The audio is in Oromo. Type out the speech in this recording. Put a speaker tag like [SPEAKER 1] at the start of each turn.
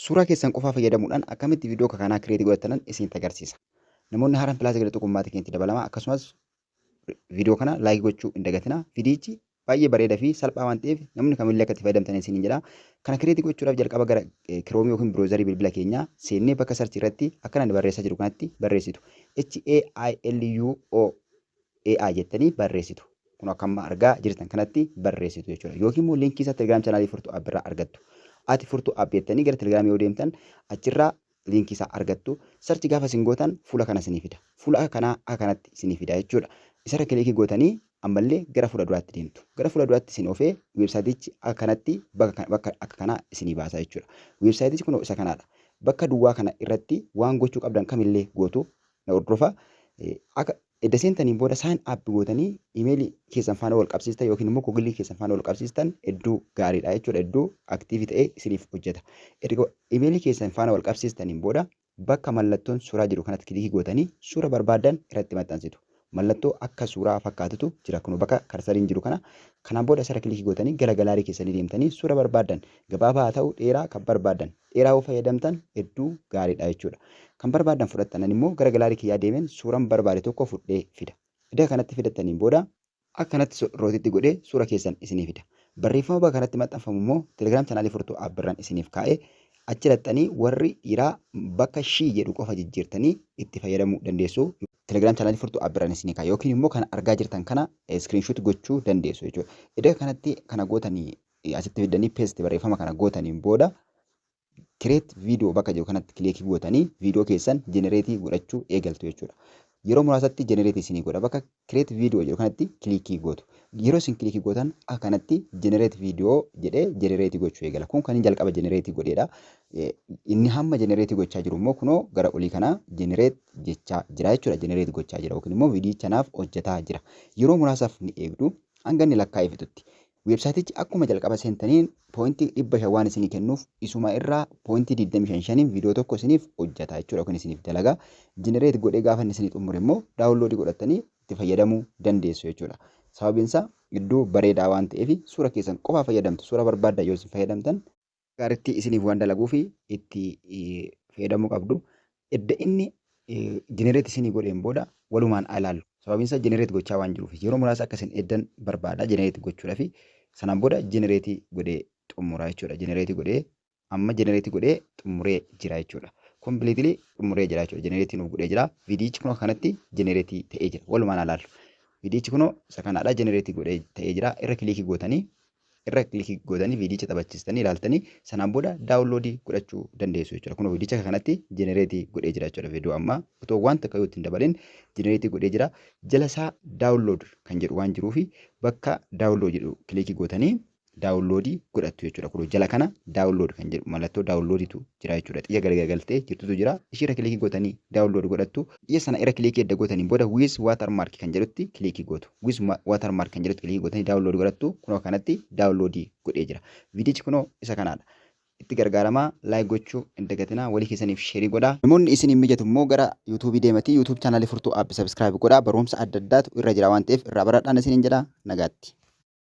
[SPEAKER 1] Suuraa keessan qofaa fayyadamuudhaan akkamitti viidiyoo kanaa kireetii godhatan isinitti agarsiisa. Namoonni haaraan pilaasa galii xuqummaatti keenyatti dabalamaa akkasumas viidiyoo kana laayik gochuu hin dagatinaa. Viidiyichi baay'ee bareedaa fi salphaa waan ta'eef namni kamillee akka itti fayyadamtan isiniin jedha. Kana kireetii gochuudhaaf jalqaba gara kiroomii yookiin biroozarii bilbila keenyaa seennee bakka sarchii irratti akka inni barreessaa jiru kanatti barreessitu. HAILUOAI jettanii barreessitu. Kun akka amma argaa jirtan kanatti barreessitu jechuudha. Yookiin immoo liinkii isaa Telegiraam chaanaalii Furtuu App irraa argattu. Ati Furtuu App jettanii gara Telegiraamii yoo deemtan achirraa liinkii isaa argattu. Sarchi gaafa isin gootan fuula kana isinii fida. Fuula kanaa akka kanatti isinii fida jechuudha. Isarra kilikii gootanii ammallee gara fuula duraatti deemtu. Gara fuula duraatti isin oofee weebsaayitichi akka kanatti bakka akka kanaa isinii baasa jechuudha. Weebsaayitichi kun isa kanaadha. Bakka duwwaa kana irratti waan gochuu qabdan kamillee gootu na hordofa. Akka edda seentaniin booda sign up gootanii imeelii keessan faana wal qabsiistan yookiin immoo googilii keessan faana wal qabsiistan hedduu gaariidha jechuudha. Hedduu aktiivii ta'ee isiniif hojjeta. Erga imeelii keessan faana wal qabsiistaniin booda bakka mallattoon suuraa jiru kanatti kilikii gootanii suura barbaadan irratti maxxansitu. Mallattoo akka suuraa fakkaatutu jira kun bakka karsariin jiru kana. Kanaan booda asirra kilikii gootanii gara galaarii keessanii deemtanii suura barbaadan gabaabaa haa ta'u dheeraa kan barbaadan dheeraa yoo fayyadamtan hedduu gaariidha jechuudha. Kan barbaadan fudhatanan immoo gara galaarii kiyyaa deemeen suuraan barbaade tokko fudhee fida. Iddoo kanatti fidataniin booda akkanatti rootitti godhee suura keessan isinii fida. Barreeffama bakka kanatti maxxanfamu immoo Telegiraam chaanaalii Furtuu App birraan isiniif kaa'ee achi dhattanii warri dhiiraa bakka shii jedhu qofa jijjiirtanii itti fayyadamuu dandeessu. Telegiraam chaanaalii Furtuu App birraan isinii kaa'e yookiin immoo kan argaa jirtan kana iskiriinshoot gochuu dandeessu jechuudha. Iddoo kanatti kana gootanii asitti fidanii peesti barreeffama kana gootaniin booda kireet viidiyoo bakka jiru kanatti kilikii gootanii viidiyoo keessan jenereetii godhachuu eegaltu jechuudha. Yeroo muraasatti jenereetii isinii godha. Bakka kireet viidiyoo jiru kanatti kilikii gootu. Yeroo isin kilikii gootan akka kanatti jenereet viidiyoo jedhee jenereetii gochuu eegala. Kun kan jalqaba jenereetii godheedha. Inni hamma jenereetii gochaa jiru immoo kunoo gara olii kanaa jenereet jechaa jira jechuudha. Jenereetii gochaa jira yookiin immoo viidiyicha naaf hojjetaa jira. Yeroo muraasaaf ni eegdu hanga inni lakkaa'ee fixutti. Weebsaayitichi akkuma jalqaba seentaniin poointii 500 waan isinii kennuuf isuma irraa poointii 25 viidiyoo tokko isiniif hojjeta jechuudha. Kun isiniif dalagaa jenereet godhee gaafa inni isinii xumure immoo daawunloodii godhatanii itti fayyadamuu dandeessu jechuudha. Sababiin isaa iddoo bareedaa waan ta'eef suura keessan qofaa fayyadamtu suura barbaaddan yoo isin fayyadamtan gaariitti isiniif waan dalaguu fi itti fayyadamuu qabdu. Edda inni jenereet isinii godheen booda walumaan ilaallu. Sababiin isaa jenereet gochaa waan jiruuf yeroo muraasa akkasiin eddan barbaada jenereet gochuudhaaf sanaan booda jenereetii godhee xumuraa jechuudha. Jenereetii godhee amma jenereetii godhee xumuree jira jechuudha. Kompiliitilii xumuree jira jechuudha. Jenereetii nuuf godhee jira. Viidiyichi kunoo kanatti jenereetii ta'ee jira. Walumaan ilaallu. Viidiyichi kunoo isa kanaadha jenereetii godhee ta'ee jira. Irra kilikii gootanii viidiyicha taphachiistanii ilaaltanii sanaan booda daawunloodii godhachuu dandeessu jechuudha. Kunoo viidiyicha kanatti jenereetii godhee jira jechuudha. Viidiyoo amma otoo waan takka yoo ittiin dabalin jenereetii godhee jira. Jala isaa daawunlood kan jedhu waan jiruuf bakka daawunlood jedhu kilikii gootanii daawunloodii godhattu jechuudha. Kunoo jala kana daawunlood kan jedhu mallattoo daawunloodiitu jira jechuudha. Xiyya garagaltee jirtutu jira. Ishiirra kilikii gootanii daawunlood godhattu. Xiyya sana irra kilikii edda gootaniin booda wiis waatarmaark kan jedhutti kilikii gootu. Wiis waatarmaark kan jedhutti kilikii gootanii daawunlood godhattu. Kunoo kanatti daawunloodii godhee jira. Viidiyichi kunoo isa kanaadha. Itti gargaaramaa laayik gochuu hin dagatinaa walii keessaniif sheerii godhaa. Namoonni isin hin mijatu immoo gara yuutuubii deematii yuutuub chaanaalii Furtuu App sabskiraayib godhaa. Barumsa adda addaatu irra jira waan ta'eef irraa baradhaan isiniin jedha nagaatti.